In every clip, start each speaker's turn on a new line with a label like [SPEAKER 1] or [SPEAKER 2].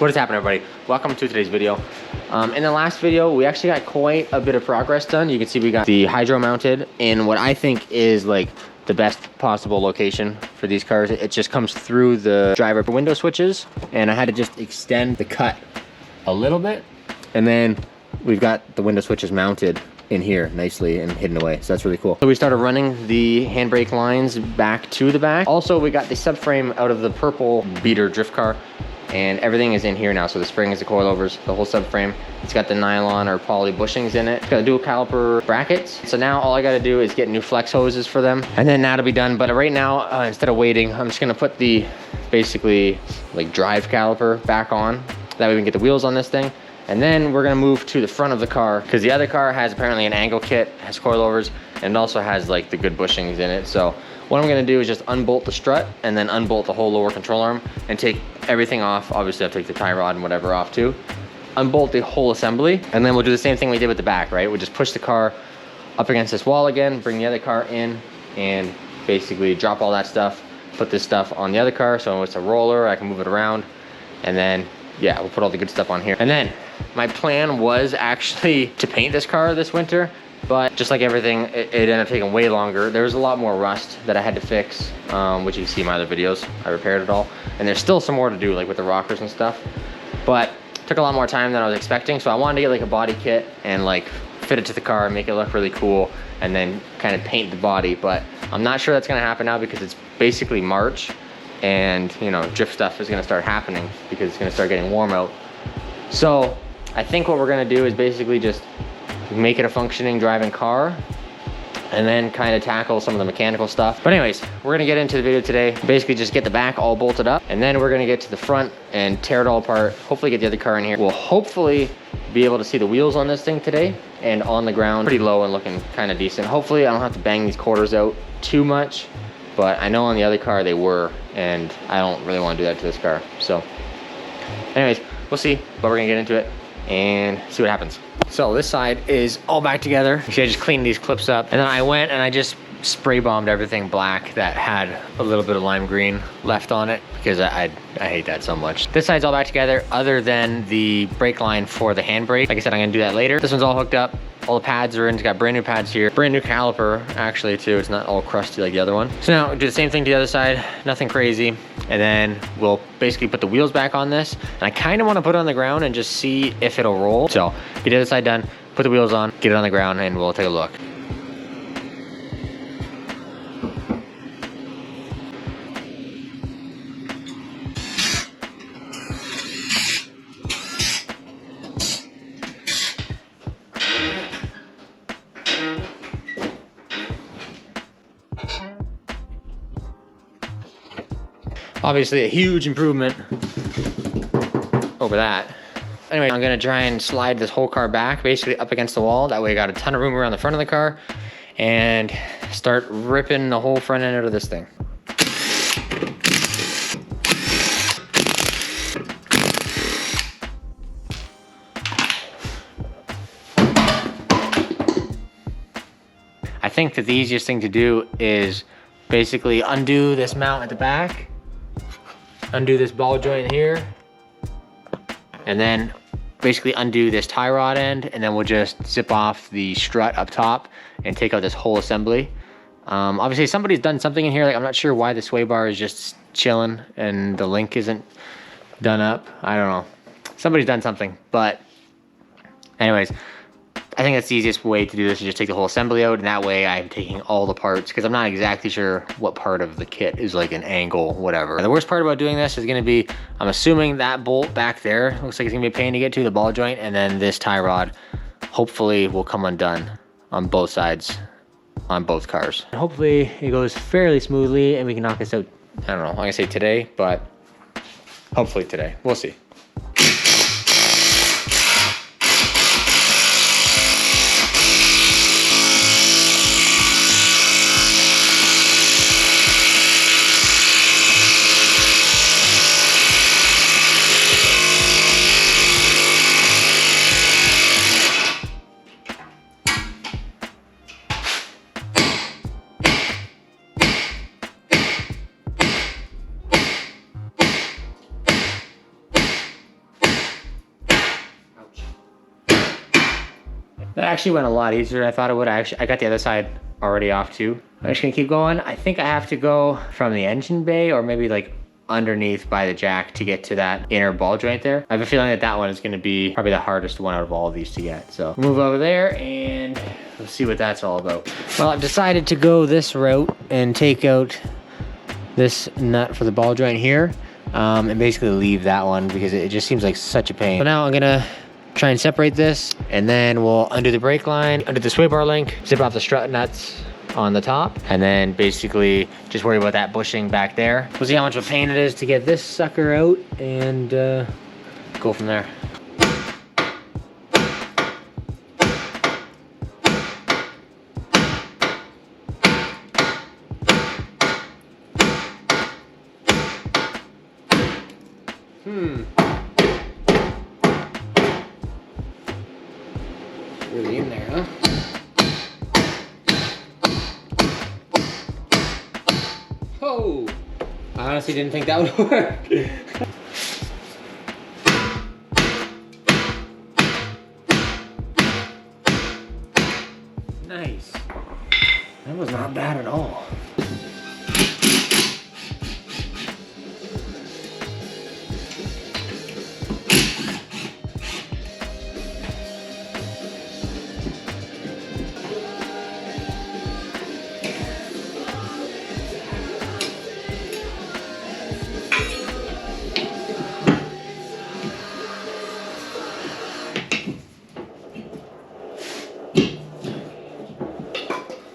[SPEAKER 1] What is happening, everybody? Welcome to today's video. In the last video, we actually got quite a bit of progress done. You can see we got the hydro mounted in what I think is like the best possible location for these cars. It just comes through the driver window switches, and I had to just extend the cut a little bit, and then we've got the window switches mounted in here nicely and hidden away, so that's really cool. So we started running the handbrake lines back to the back. Also, we got the subframe out of the purple beater drift car, and everything is in here now. So the springs, the coilovers, the whole subframe. It's got the nylon or poly bushings in it. It's got dual caliper brackets. So now all I gotta do is get new flex hoses for them, and then that'll be done. But right now, instead of waiting, I'm just gonna put the basically like drive caliper back on. That way we can get the wheels on this thing. And then we're gonna move to the front of the car, because the other car has apparently an angle kit, has coilovers, and also has like the good bushings in it. So what I'm gonna do is just unbolt the strut and then unbolt the whole lower control arm and take everything off. Obviously I'll take the tie rod and whatever off too. Unbolt the whole assembly, and then we'll do the same thing we did with the back, right? We'll just push the car up against this wall again, bring the other car in, and basically drop all that stuff, put this stuff on the other car, so it's a roller, I can move it around, and then yeah, we'll put all the good stuff on here. And then my plan was actually to paint this car this winter, but just like everything, it ended up taking way longer. There was a lot more rust that I had to fix, which you can see in my other videos. I repaired it all, and there's still some more to do, like with the rockers and stuff, but it took a lot more time than I was expecting. So I wanted to get like a body kit and like fit it to the car and make it look really cool, and then kind of paint the body. But I'm not sure that's gonna happen now, because it's basically March, and you know, drift stuff is gonna start happening because it's gonna start getting warm out. So I think what we're gonna do is basically just make it a functioning driving car, and then kind of tackle some of the mechanical stuff. But anyways, we're gonna get into the video today. Basically just get the back all bolted up, and then we're gonna get to the front and tear it all apart. Hopefully get the other car in here. We'll hopefully be able to see the wheels on this thing today, and on the ground, pretty low and looking kind of decent. Hopefully I don't have to bang these quarters out too much, but I know on the other car they were, and I don't really want to do that to this car. So anyways, we'll see, but we're gonna get into it and see what happens. So this side is all back together. See, I just cleaned these clips up, and then I went and I just spray bombed everything black that had a little bit of lime green left on it, because I hate that so much. This side's all back together other than the brake line for the handbrake. Like I said, I'm gonna do that later. This one's all hooked up. All the pads are in. It's got brand new pads here. Brand new caliper, actually, too. It's not all crusty like the other one. So now do the same thing to the other side. Nothing crazy. And then we'll basically put the wheels back on this. And I kind of want to put it on the ground and just see if it'll roll. So get the other side done, put the wheels on, get it on the ground, and we'll take a look. Obviously a huge improvement over that. Anyway, I'm gonna try and slide this whole car back, basically up against the wall. That way I got a ton of room around the front of the car, and start ripping the whole front end out of this thing. I think that the easiest thing to do is basically undo this mount at the back, undo this ball joint here, and then basically undo this tie rod end, and then we'll just zip off the strut up top and take out this whole assembly. Obviously somebody's done something in here. Like, I'm not sure why the sway bar is just chilling and the link isn't done up. I don't know. Somebody's done something, but anyways, I think that's the easiest way to do this, is just take the whole assembly out, and that way I'm taking all the parts, because I'm not exactly sure what part of the kit is like an angle, whatever. And the worst part about doing this is gonna be, I'm assuming that bolt back there looks like it's gonna be a pain to get to, the ball joint, and then this tie rod hopefully will come undone on both sides on both cars. And hopefully it goes fairly smoothly and we can knock this out, I don't know, I'm gonna say today, but hopefully today, we'll see. That actually went a lot easier than I thought it would. I got the other side already off too. I'm just gonna keep going. I think I have to go from the engine bay or maybe like underneath by the jack to get to that inner ball joint there. I have a feeling that that one is gonna be probably the hardest one out of all of these to get. So move over there and let's see what that's all about. Well, I've decided to go this route and take out this nut for the ball joint here and basically leave that one because it just seems like such a pain. So now I'm gonna try and separate this and then we'll undo the brake line, undo the sway bar link, zip off the strut nuts on the top, and then basically just worry about that bushing back there. We'll see how much of a pain it is to get this sucker out and go from there. Really in there, huh? Oh! I honestly didn't think that would work. Nice. That was not bad at all.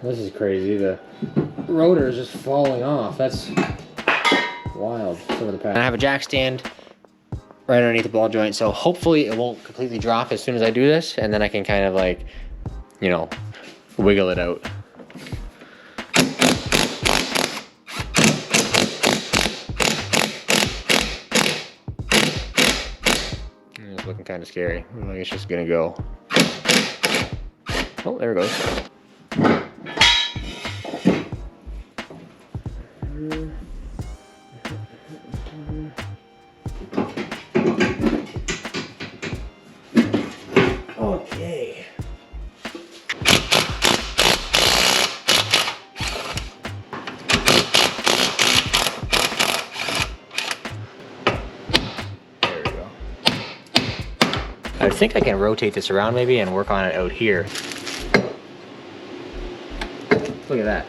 [SPEAKER 1] This is crazy. The rotor is just falling off. That's wild. Some of the pack. I have a jack stand right underneath the ball joint, so hopefully it won't completely drop as soon as I do this, and then I can kind of like, you know, wiggle it out. It's looking kind of scary. Like it's just gonna go. Oh, there it goes. Okay. There we go. I think I can rotate this around maybe and work on it out here. Look at that.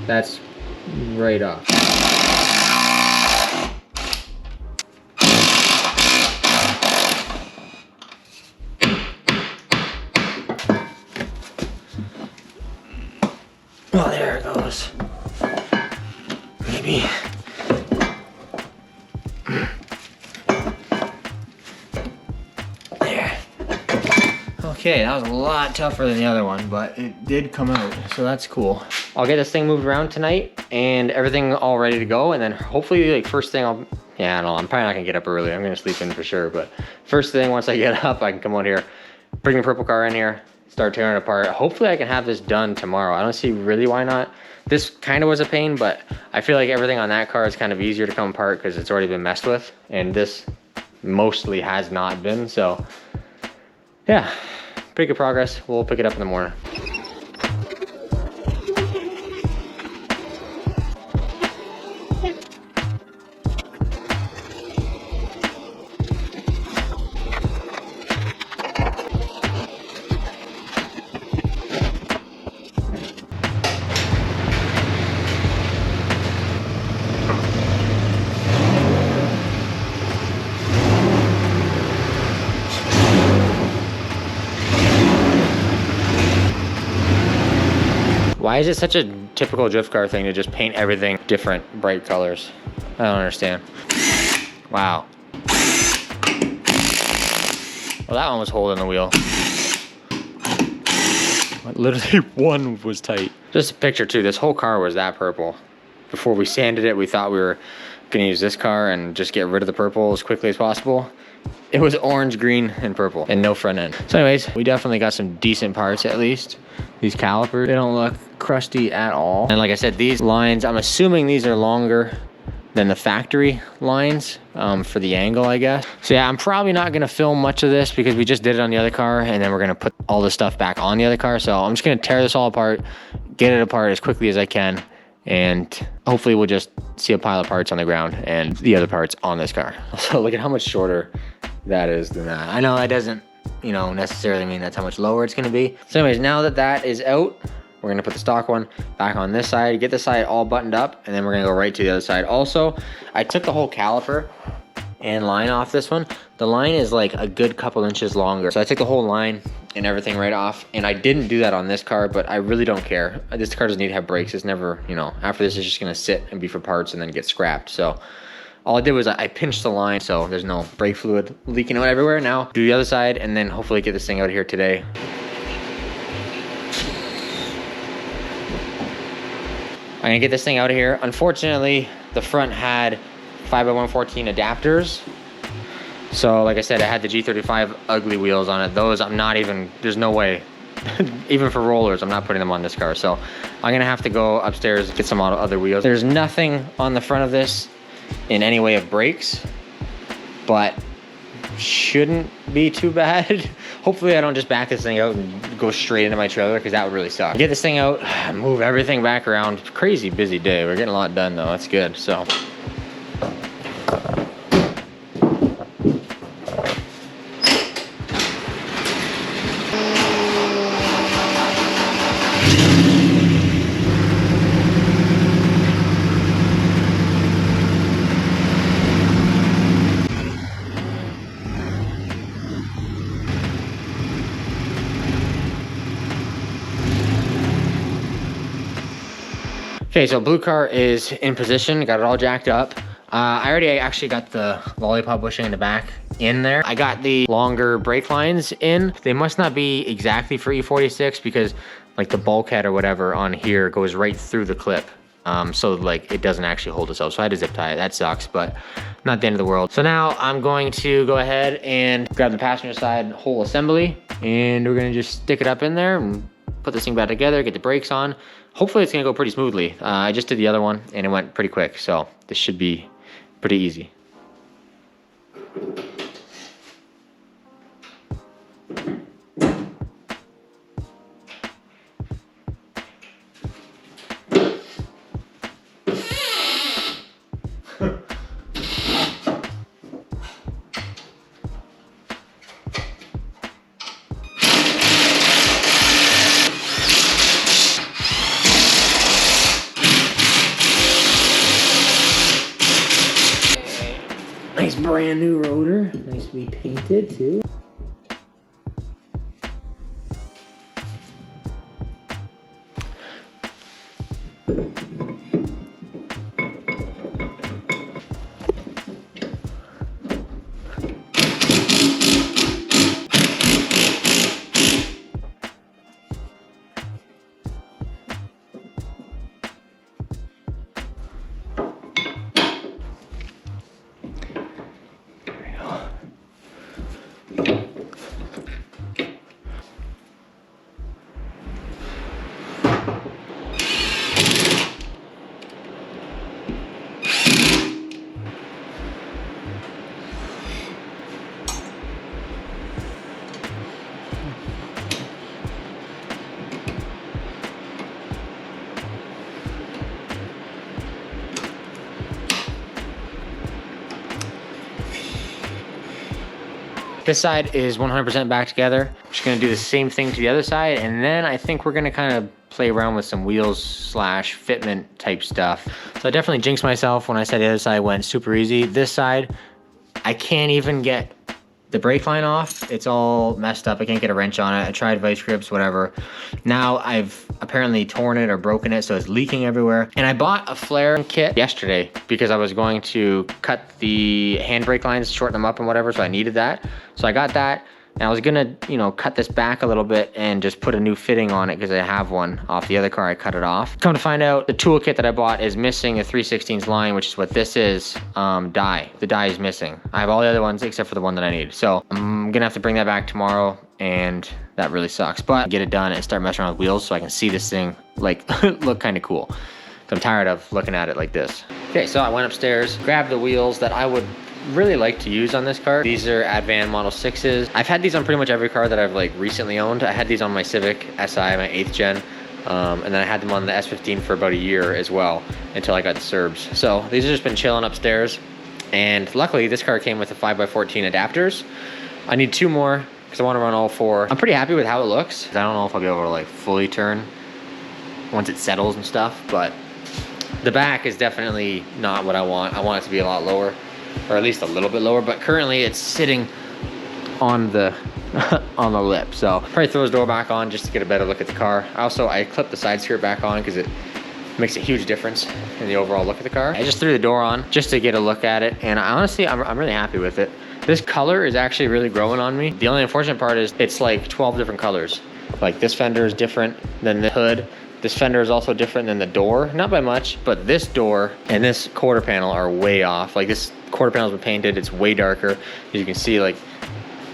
[SPEAKER 1] That's right off. Oh, there it goes. Maybe. There. Okay, that was a lot tougher than the other one, but it did come out, so that's cool. I'll get this thing moved around tonight and everything all ready to go, and then hopefully like first thing I'm probably not gonna get up early. I'm gonna sleep in for sure, but first thing once I get up, I can come out here, bring the purple car in here, start tearing it apart. Hopefully I can have this done tomorrow. I don't see really why not. This kind of was a pain, but I feel like everything on that car is kind of easier to come apart because it's already been messed with, and this mostly has not been. So yeah, pretty good progress. We'll pick it up in the morning. Why is it such a typical drift car thing to just paint everything different, bright colors? I don't understand. Wow. Well, that one was holding the wheel. Literally one was tight. Just a picture too, this whole car was that purple. Before we sanded it, we thought we were gonna use this car and just get rid of the purple as quickly as possible. It was orange, green, and purple, and no front end. So anyways, we definitely got some decent parts at least. These calipers, they don't look crusty at all. And like I said, these lines, I'm assuming these are longer than the factory lines for the angle, I guess. So yeah, I'm probably not gonna film much of this because we just did it on the other car, and then we're gonna put all the stuff back on the other car. So I'm just gonna tear this all apart, get it apart as quickly as I can, and hopefully we'll just see a pile of parts on the ground and the other parts on this car. So look at how much shorter that is than that. I know that doesn't, you know, necessarily mean that's how much lower it's gonna be. So anyways, now that that is out, we're gonna put the stock one back on this side, get the side all buttoned up, and then we're gonna go right to the other side. Also, I took the whole caliper and line off this one. The line is like a good couple inches longer. So I took the whole line and everything right off, and I didn't do that on this car, but I really don't care. This car doesn't need to have brakes. It's never, you know, after this it's just gonna sit and be for parts and then get scrapped. So all I did was I pinched the line so there's no brake fluid leaking out everywhere. Now do the other side and then hopefully get this thing out of here today. I'm gonna get this thing out of here. Unfortunately, the front had 5x114 adapters. So like I said, I had the G35 ugly wheels on it. Those I'm not even, there's no way, even for rollers, I'm not putting them on this car. So I'm gonna have to go upstairs and get some other wheels. There's nothing on the front of this in any way of brakes, but shouldn't be too bad. Hopefully I don't just back this thing out and go straight into my trailer, because that would really suck. Get this thing out, move everything back around. Crazy busy day. We're getting a lot done though, that's good. So okay, so blue car is in position, got it all jacked up. I already actually got the lollipop bushing in the back in there. I got the longer brake lines in. They must not be exactly for E46 because like the bulkhead or whatever on here goes right through the clip. So like it doesn't actually hold itself. So I had to zip tie it, that sucks, but not the end of the world. So now I'm going to go ahead and grab the passenger side whole assembly, and we're gonna just stick it up in there and put this thing back together, get the brakes on. Hopefully it's gonna go pretty smoothly. I just did the other one and it went pretty quick, so this should be pretty easy. Nice brand new rotor, nicely painted too. This side is 100% back together. I'm just gonna do the same thing to the other side, and then I think we're gonna kind of play around with some wheels slash fitment type stuff. So I definitely jinxed myself when I said the other side went super easy. This side, I can't even get the brake line off. It's all messed up. I can't get a wrench on it. I tried vice grips, whatever. Now I've apparently torn it or broken it, so it's leaking everywhere. And I bought a flare kit yesterday because I was going to cut the handbrake lines, shorten them up and whatever, so I needed that. So I got that, and I was gonna, you know, cut this back a little bit and just put a new fitting on it because I have one off the other car. I cut it off. Come to find out, the toolkit that I bought is missing a 3/16 line, which is what this is, die. The die is missing. I have all the other ones except for the one that I need. So I'm gonna have to bring that back tomorrow, and that really sucks. But get it done and start messing around with wheels so I can see this thing like look kind of cool. So I'm tired of looking at it like this. Okay, Okay, so I went upstairs, grabbed the wheels that I would really like to use on this car. These are Advan Model 6s. I've had these on pretty much every car that I've like recently owned. I had these on my Civic Si, my 8th gen. And then I had them on the S15 for about a year as well until I got the Serbs. So these have just been chilling upstairs. And luckily this car came with the 5x14 adapters. I need 2 more because I want to run all 4. I'm pretty happy with how it looks. I don't know if I'll be able to like fully turn once it settles and stuff, but the back is definitely not what I want. I want it to be a lot lower, or at least a little bit lower, but currently it's sitting on the on the lip. So probably throw his door back on just to get a better look at the car. I clipped the side skirt back on because it makes a huge difference in the overall look of the car. I just threw the door on just to get a look at it, and honestly I'm really happy with it. This color is actually really growing on me. The only unfortunate part is it's like 12 different colors. Like this fender is different than the hood. This fender is also different than the door, not by much, but this door and this quarter panel are way off. Like this quarter panel's been painted, it's way darker. As you can see, like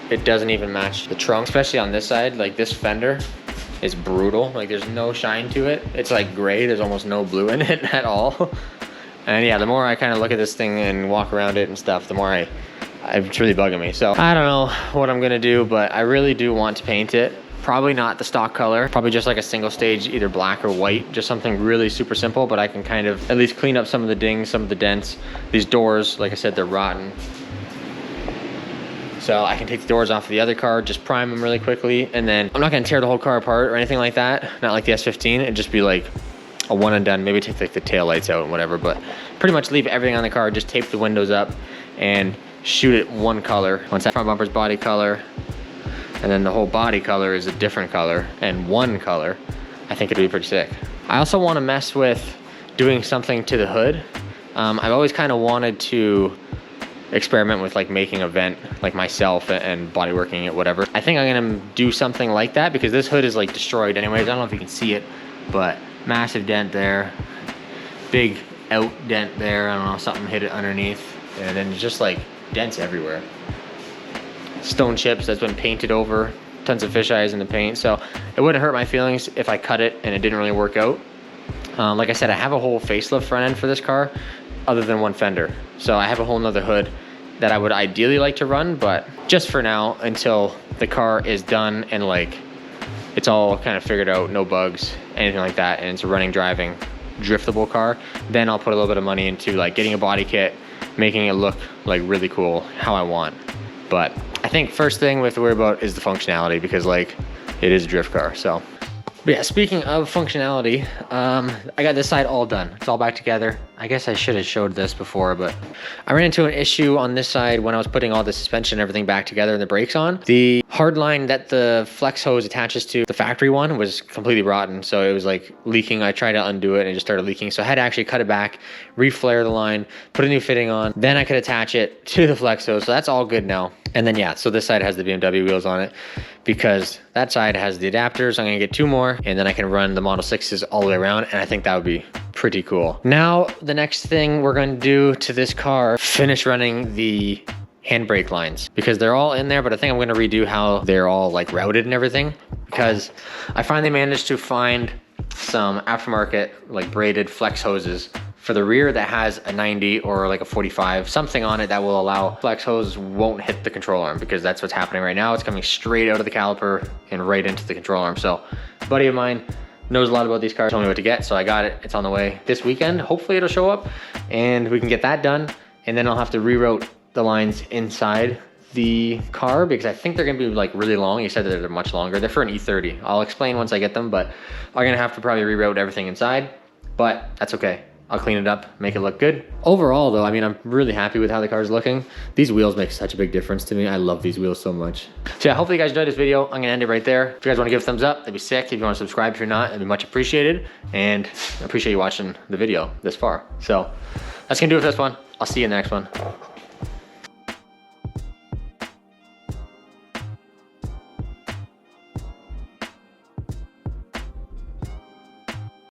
[SPEAKER 1] it doesn't even match the trunk, especially on this side. Like this fender is brutal. Like there's no shine to it. It's like gray, there's almost no blue in it at all. And yeah, the more I kind of look at this thing and walk around it and stuff, the more it's really bugging me. So I don't know what I'm gonna do, but I really do want to paint it. Probably not the stock color, probably just like a single stage, either black or white, just something really super simple, but I can kind of at least clean up some of the dings, some of the dents. These doors, like I said, they're rotten. So I can take the doors off of the other car, just prime them really quickly, and then I'm not gonna tear the whole car apart or anything like that, not like the S15, it'd just be like a one and done, maybe take like the tail lights out and whatever, but pretty much leave everything on the car, just tape the windows up and shoot it one color. Once that front bumper's body color, and then the whole body color is a different color and one color, I think it'd be pretty sick. I also want to mess with doing something to the hood. I've always kind of wanted to experiment with like making a vent like myself and body working it, whatever. I think I'm gonna do something like that because this hood is like destroyed anyways. I don't know if you can see it, but massive dent there, big out dent there. I don't know, something hit it underneath, and then just like dents everywhere. Stone chips that's been painted over, tons of fisheyes in the paint. So it wouldn't hurt my feelings if I cut it and it didn't really work out. Like I said, I have a whole facelift front end for this car other than one fender. So I have a whole nother hood that I would ideally like to run, but just for now, until the car is done and like it's all kind of figured out, no bugs, anything like that, and it's a running, driving, driftable car, then I'll put a little bit of money into like getting a body kit, making it look like really cool, how I want. But I think first thing we have to worry about is the functionality, because like it is a drift car. So but yeah, speaking of functionality, I got this side all done. It's all back together. I guess I should have showed this before, but I ran into an issue on this side when I was putting all the suspension and everything back together and the brakes on. The hard line that the flex hose attaches to, the factory one, was completely rotten. So it was like leaking. I tried to undo it and it just started leaking. So I had to actually cut it back, reflare the line, put a new fitting on. Then I could attach it to the flex hose. So that's all good now. And then yeah, so this side has the BMW wheels on it because that side has the adapters. I'm gonna get 2 more and then I can run the Model 6s all the way around, and I think that would be pretty cool. Now, the next thing we're gonna do to this car, finish running the handbrake lines, because they're all in there, but I think I'm gonna redo how they're all like routed and everything, because I finally managed to find some aftermarket like braided flex hoses for the rear that has a 90 or like a 45, something on it that will allow flex hose won't hit the control arm, because that's what's happening right now. It's coming straight out of the caliper and right into the control arm. So a buddy of mine knows a lot about these cars, told me what to get, so I got it. It's on the way this weekend. Hopefully it'll show up and we can get that done. And then I'll have to reroute the lines inside the car, because I think they're gonna be like really long. You said that they're much longer. They're for an E30. I'll explain once I get them, but I'm gonna have to probably reroute everything inside, but that's okay. I'll clean it up, make it look good. Overall though, I mean, I'm really happy with how the car is looking. These wheels make such a big difference to me. I love these wheels so much. So yeah, hopefully you guys enjoyed this video. I'm gonna end it right there. If you guys wanna give a thumbs up, that'd be sick. If you wanna subscribe, if you're not, it'd be much appreciated. And I appreciate you watching the video this far. So that's gonna do it for this one. I'll see you in the next one.